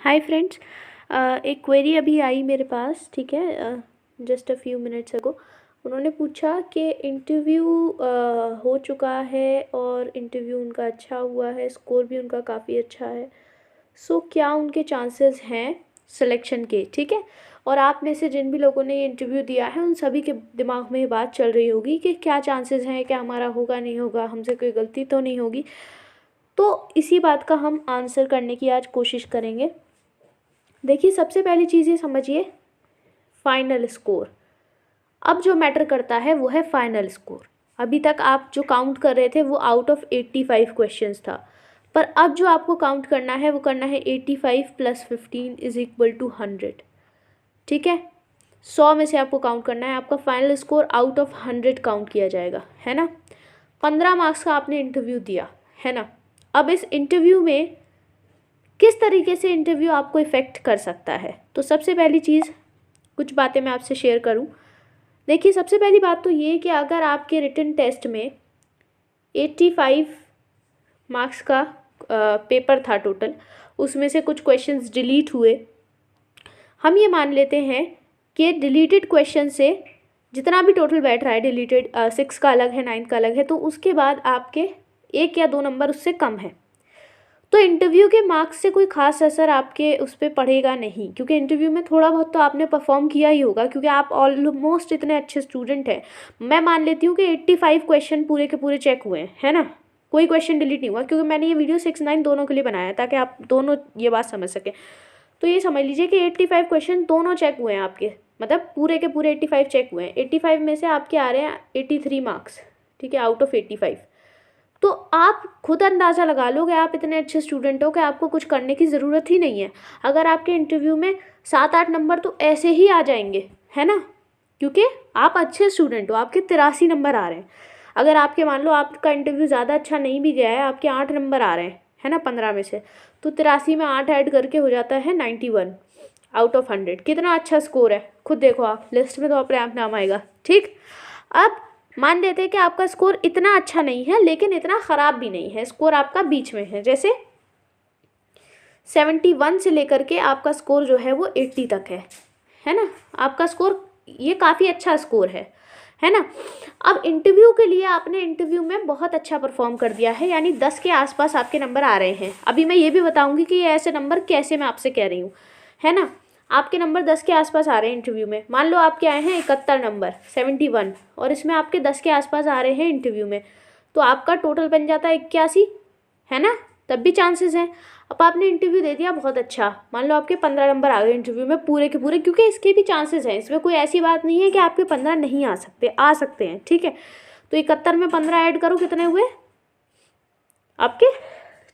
Hi friends. एक query अभी आई मेरे पास, ठीक है, just a few minutes ago. उन्होंने पूछा कि इंटरव्यू हो चुका है और इंटरव्यू उनका अच्छा हुआ है, स्कोर भी उनका काफ़ी अच्छा है। सो क्या उनके चांसेस हैं सिलेक्शन के, ठीक है। और आप में से जिन भी लोगों ने ये इंटरव्यू दिया है उन सभी के दिमाग में ये बात चल रही होगी कि क्या चांसेस हैं, क्या हमारा होगा नहीं होगा, हमसे कोई गलती तो नहीं होगी। तो इसी बात का हम आंसर करने की आज कोशिश करेंगे। देखिए, सबसे पहली चीज़ ये समझिए, फाइनल स्कोर। अब जो मैटर करता है वो है फाइनल स्कोर। अभी तक आप जो काउंट कर रहे थे वो आउट ऑफ 85 क्वेश्चंस था, पर अब जो आपको काउंट करना है वो करना है 85 + 15 = 100, ठीक है। 100 में से आपको काउंट करना है, आपका final score out of 100 count किया जाएगा, है ना। 15 मार्क्स का आपने इंटरव्यू दिया, है ना। अब इस इंटरव्यू में किस तरीके से इंटरव्यू आपको इफ़ेक्ट कर सकता है, तो सबसे पहली चीज़ कुछ बातें मैं आपसे शेयर करूं। देखिए, सबसे पहली बात तो ये कि अगर आपके रिटन टेस्ट में 85 मार्क्स का पेपर था टोटल, उसमें से कुछ क्वेश्चंस डिलीट हुए। हम ये मान लेते हैं कि डिलीटेड क्वेश्चन से जितना भी टोटल बैठ रहा है, डिलीटेड 6 का अलग है, 9 का अलग है, तो उसके बाद आपके 1 या 2 नंबर उससे कम है, तो इंटरव्यू के मार्क्स से कोई खास असर आपके उस पर पड़ेगा नहीं, क्योंकि इंटरव्यू में थोड़ा बहुत तो आपने परफॉर्म किया ही होगा, क्योंकि आप ऑलमोस्ट इतने अच्छे स्टूडेंट हैं। मैं मान लेती हूँ कि 85 क्वेश्चन पूरे के पूरे चेक हुए हैं, है ना। कोई क्वेश्चन डिलीट नहीं हुआ, क्योंकि मैंने ये वीडियो 6-9 दोनों के लिए बनाया है ताकि आप दोनों ये बात समझ सकें। तो ये समझ लीजिए कि 85 क्वेश्चन दोनों चेक हुए हैं आपके, मतलब पूरे के पूरे 85 चेक हुए हैं। 85 में से आपके आ रहे हैं 83 मार्क्स, ठीक है, आउट ऑफ 85। तो आप खुद अंदाज़ा लगा लो कि आप इतने अच्छे स्टूडेंट हो कि आपको कुछ करने की ज़रूरत ही नहीं है। अगर आपके इंटरव्यू में 7-8 नंबर तो ऐसे ही आ जाएंगे, है ना, क्योंकि आप अच्छे स्टूडेंट हो, आपके 83 नंबर आ रहे हैं। अगर आपके मान लो आपका इंटरव्यू ज़्यादा अच्छा नहीं भी गया है, आपके 8 नंबर आ रहे हैं, है ना, 15 में से, तो 83 में 8 ऐड करके हो जाता है 91 आउट ऑफ 100। कितना अच्छा स्कोर है, खुद देखो आप, लिस्ट में तो अपने आप नाम आएगा, ठीक। अब मान लेते हैं कि आपका स्कोर इतना अच्छा नहीं है लेकिन इतना ख़राब भी नहीं है, स्कोर आपका बीच में है, जैसे 71 से लेकर के आपका स्कोर जो है वो 80 तक है ना। आपका स्कोर ये काफ़ी अच्छा स्कोर है ना। अब इंटरव्यू के लिए आपने इंटरव्यू में बहुत अच्छा परफॉर्म कर दिया है, यानी 10 के आसपास आपके नंबर आ रहे हैं। अभी मैं ये भी बताऊंगी कि ये ऐसे नंबर कैसे मैं आपसे कह रही हूँ, है ना। आपके नंबर 10 के आसपास आ रहे हैं इंटरव्यू में। मान लो आपके आए हैं 71 नंबर, 71, और इसमें आपके 10 के आसपास आ रहे हैं इंटरव्यू में, तो आपका टोटल बन जाता है 81, है ना। तब भी चांसेस हैं। अब आपने इंटरव्यू दे दिया बहुत अच्छा, मान लो आपके 15 नंबर आ गए इंटरव्यू में पूरे के पूरे, क्योंकि इसके भी चांसेस हैं, इसमें कोई ऐसी बात नहीं है कि आपके 15 नहीं आ सकते, आ सकते हैं, ठीक है। तो 71 में 15 ऐड करो, कितने हुए आपके,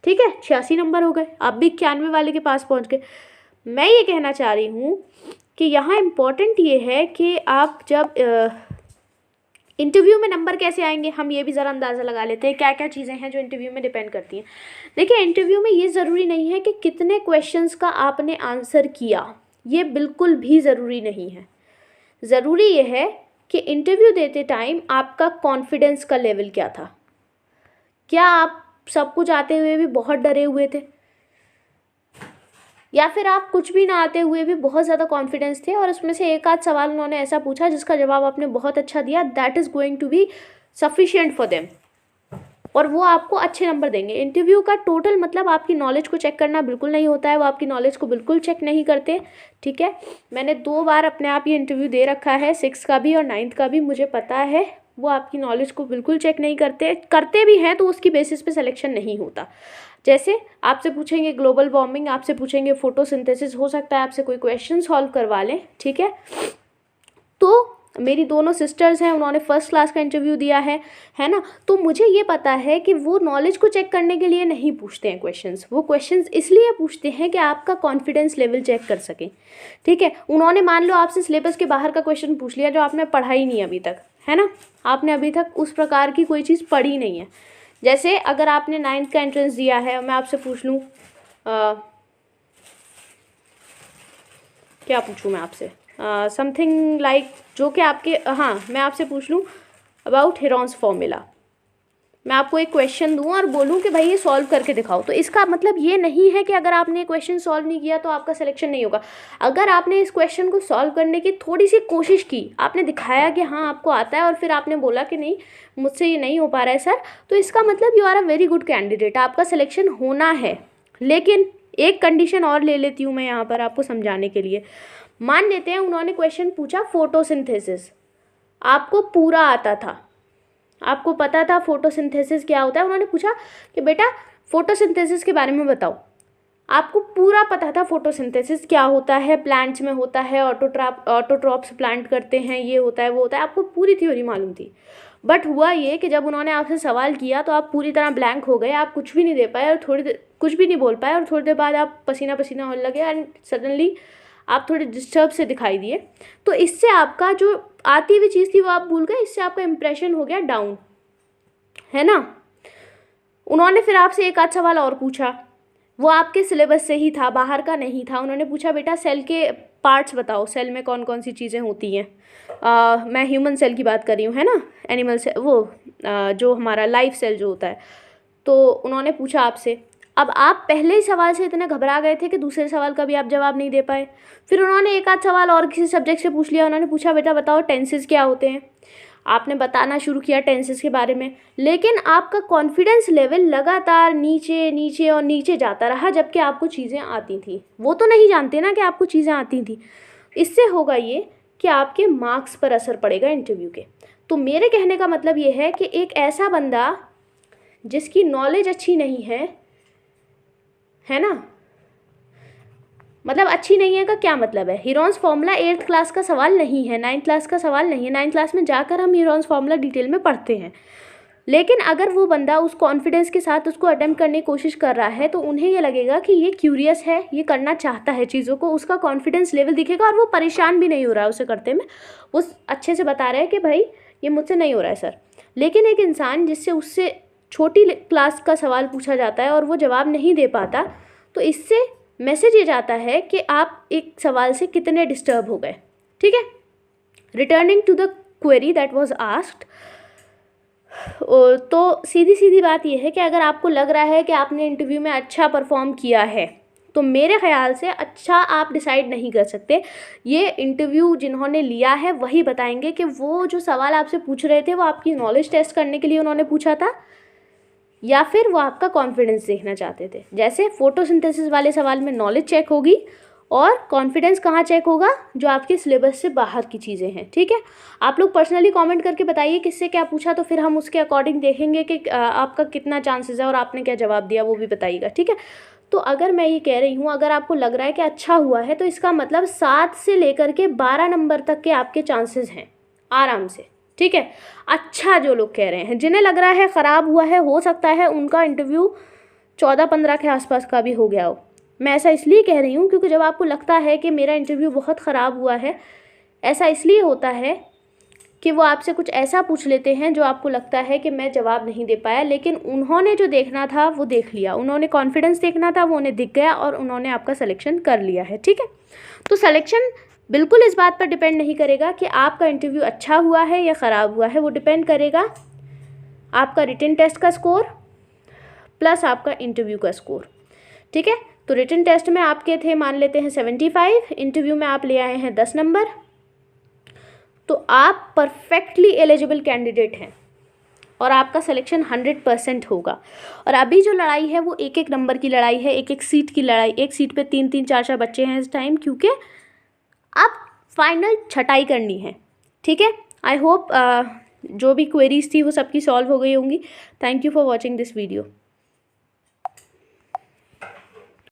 ठीक है, 86 नंबर हो गए, आप भी 91 वाले के पास पहुंच गए। मैं ये कहना चाह रही हूँ कि यहाँ इम्पॉर्टेंट ये है कि आप जब इंटरव्यू में नंबर कैसे आएंगे, हम ये भी ज़रा अंदाज़ा लगा लेते हैं क्या क्या चीज़ें हैं जो इंटरव्यू में डिपेंड करती हैं। देखिए, इंटरव्यू में ये ज़रूरी नहीं है कि कितने क्वेश्चंस का आपने आंसर किया, ये बिल्कुल भी ज़रूरी नहीं है। ज़रूरी ये है कि इंटरव्यू देते टाइम आपका कॉन्फिडेंस का लेवल क्या था। क्या आप सब कुछ आते हुए भी बहुत डरे हुए थे, या फिर आप कुछ भी ना आते हुए भी बहुत ज़्यादा कॉन्फिडेंस थे और उसमें से एक आध सवाल उन्होंने ऐसा पूछा जिसका जवाब आपने बहुत अच्छा दिया, that is going to be sufficient for them, और वो आपको अच्छे नंबर देंगे। इंटरव्यू का टोटल मतलब आपकी नॉलेज को चेक करना बिल्कुल नहीं होता है, वो आपकी नॉलेज को बिल्कुल चेक नहीं करते, ठीक है। मैंने 2 बार अपने आप ये इंटरव्यू दे रखा है, 6 का भी और 9th का भी, मुझे पता है वो आपकी नॉलेज को बिल्कुल चेक नहीं करते, करते भी हैं तो उसकी बेसिस पे सिलेक्शन नहीं होता। जैसे आपसे पूछेंगे ग्लोबल वार्मिंग, आपसे पूछेंगे फोटोसिंथेसिस, हो सकता है आपसे कोई क्वेश्चन सॉल्व करवा लें, ठीक है। तो मेरी दोनों सिस्टर्स हैं, उन्होंने फर्स्ट क्लास का इंटरव्यू दिया है ना। तो मुझे ये पता है कि वो नॉलेज को चेक करने के लिए नहीं पूछते हैं क्वेश्चंस, वो क्वेश्चंस इसलिए पूछते हैं कि आपका कॉन्फिडेंस लेवल चेक कर सकें, ठीक है। उन्होंने मान लो आपसे सिलेबस के बाहर का क्वेश्चन पूछ लिया जो आपने पढ़ा ही नहीं अभी तक, है ना, आपने अभी तक उस प्रकार की कोई चीज़ पढ़ी नहीं है। जैसे अगर आपने 9th का एंट्रेंस दिया है और मैं आपसे पूछ लूँ, क्या पूछूँ मैं आपसे, समथिंग लाइक जो कि आपके, हाँ, मैं आपसे पूछ लूँ अबाउट हेरॉन्स फॉर्मूला, मैं आपको एक क्वेश्चन दूं और बोलूं कि भाई ये सॉल्व करके दिखाओ, तो इसका मतलब ये नहीं है कि अगर आपने ये क्वेश्चन सॉल्व नहीं किया तो आपका सिलेक्शन नहीं होगा। अगर आपने इस क्वेश्चन को सॉल्व करने की थोड़ी सी कोशिश की, आपने दिखाया कि हाँ आपको आता है, और फिर आपने बोला कि नहीं मुझसे ये नहीं हो पा रहा है सर, तो इसका मतलब you are a very good candidate, आपका सिलेक्शन होना है। लेकिन एक कंडीशन और ले लेती हूँ मैं यहाँ पर आपको समझाने के लिए। मान लेते हैं उन्होंने क्वेश्चन पूछा फोटोसिंथेसिस, आपको पूरा आता था, आपको पता था फोटोसिंथेसिस क्या होता है। उन्होंने पूछा कि बेटा फोटोसिंथेसिस के बारे में बताओ, आपको पूरा पता था फोटोसिंथेसिस क्या होता है, प्लांट्स में होता है, ऑटोट्रॉप्स प्लांट करते हैं, ये होता है वो होता है, आपको पूरी थ्योरी मालूम थी। बट हुआ ये कि जब उन्होंने आपसे सवाल किया तो आप पूरी तरह ब्लैंक हो गए, आप कुछ भी नहीं दे पाए और थोड़ी देर कुछ भी नहीं बोल पाए, और थोड़ी देर बाद आप पसीना पसीना होने लगे एंड सडनली आप थोड़े डिस्टर्ब से दिखाई दिए। तो इससे आपका जो आती हुई चीज़ थी वो आप भूल गए, इससे आपका इंप्रेशन हो गया डाउन, है ना। उन्होंने फिर आपसे एक आध सवाल और पूछा, वो आपके सिलेबस से ही था, बाहर का नहीं था। उन्होंने पूछा बेटा सेल के पार्ट्स बताओ, सेल में कौन कौन सी चीज़ें होती हैं। मैं ह्यूमन सेल की बात कर रही हूँ, है ना, एनिमल सेल वो जो हमारा लाइफ सेल जो होता है। तो उन्होंने पूछा आपसे, अब आप पहले ही सवाल से इतने घबरा गए थे कि दूसरे सवाल का भी आप जवाब नहीं दे पाए। फिर उन्होंने एक आध सवाल और किसी सब्जेक्ट से पूछ लिया, उन्होंने पूछा बेटा बताओ टेंसेस क्या होते हैं। आपने बताना शुरू किया टेंसेस के बारे में, लेकिन आपका कॉन्फिडेंस लेवल लगातार नीचे नीचे और नीचे जाता रहा, जबकि आपको चीज़ें आती थी। वो तो नहीं जानते ना कि आपको चीज़ें आती थी। इससे होगा ये कि आपके मार्क्स पर असर पड़ेगा इंटरव्यू के। तो मेरे कहने का मतलब ये है कि एक ऐसा बंदा जिसकी नॉलेज अच्छी नहीं है ना, मतलब अच्छी नहीं है का क्या मतलब है, हीरोन्स फार्मूला 8th क्लास का सवाल नहीं है, 9th क्लास का सवाल नहीं है। 9th क्लास में जाकर हम हीरोन्स फार्मूला डिटेल में पढ़ते हैं। लेकिन अगर वो बंदा उस कॉन्फिडेंस के साथ उसको अटेम्प्ट करने की कोशिश कर रहा है तो उन्हें ये लगेगा कि ये क्यूरियस है, ये करना चाहता है चीज़ों को, उसका कॉन्फिडेंस लेवल दिखेगा और वो परेशान भी नहीं हो रहा है उसे करते में। वो अच्छे से बता रहे हैं कि भाई ये मुझसे नहीं हो रहा है सर। लेकिन एक इंसान जिससे उससे छोटी क्लास का सवाल पूछा जाता है और वो जवाब नहीं दे पाता, तो इससे मैसेज ये जाता है कि आप एक सवाल से कितने डिस्टर्ब हो गए। ठीक है, returning to the query that was asked, तो सीधी सीधी बात यह है कि अगर आपको लग रहा है कि आपने इंटरव्यू में अच्छा परफॉर्म किया है, तो मेरे ख्याल से अच्छा आप डिसाइड नहीं कर सकते। ये इंटरव्यू जिन्होंने लिया है वही बताएंगे कि वो जो सवाल आपसे पूछ रहे थे वो आपकी नॉलेज टेस्ट करने के लिए उन्होंने पूछा था, या फिर वो आपका कॉन्फिडेंस देखना चाहते थे। जैसे फोटोसिंथेसिस वाले सवाल में नॉलेज चेक होगी और कॉन्फिडेंस कहाँ चेक होगा, जो आपके सिलेबस से बाहर की चीज़ें हैं। ठीक है, आप लोग पर्सनली कमेंट करके बताइए किससे क्या पूछा, तो फिर हम उसके अकॉर्डिंग देखेंगे कि आपका कितना चांसेस है और आपने क्या जवाब दिया वो भी बताइएगा। ठीक है, तो अगर मैं ये कह रही हूँ अगर आपको लग रहा है कि अच्छा हुआ है, तो इसका मतलब 7 से लेकर के 12 नंबर तक के आपके चांसेस हैं आराम से। ठीक है, अच्छा जो लोग कह रहे हैं, जिन्हें लग रहा है ख़राब हुआ है, हो सकता है उनका इंटरव्यू 14-15 के आसपास का भी हो गया हो। मैं ऐसा इसलिए कह रही हूँ क्योंकि जब आपको लगता है कि मेरा इंटरव्यू बहुत ख़राब हुआ है, ऐसा इसलिए होता है कि वो आपसे कुछ ऐसा पूछ लेते हैं जो आपको लगता है कि मैं जवाब नहीं दे पाया, लेकिन उन्होंने जो देखना था वो देख लिया, उन्होंने कॉन्फिडेंस देखना था वो उन्हें दिख गया और उन्होंने आपका सिलेक्शन कर लिया है। ठीक है, तो सिलेक्शन बिल्कुल इस बात पर डिपेंड नहीं करेगा कि आपका इंटरव्यू अच्छा हुआ है या ख़राब हुआ है, वो डिपेंड करेगा आपका रिटन टेस्ट का स्कोर प्लस आपका इंटरव्यू का स्कोर। ठीक है, तो रिटन टेस्ट में आपके थे मान लेते हैं 75, इंटरव्यू में आप ले आए हैं 10 नंबर, तो आप परफेक्टली एलिजिबल कैंडिडेट हैं और आपका सिलेक्शन 100% होगा। और अभी जो लड़ाई है वो एक एक नंबर की लड़ाई है, एक एक सीट की लड़ाई, एक सीट पे 3-3 4-4 बच्चे हैं इस टाइम, क्योंकि अब फाइनल छटाई करनी है। ठीक है, आई होप जो भी क्वेरीज थी वो सबकी सॉल्व हो गई होंगी। Thank you for watching this video.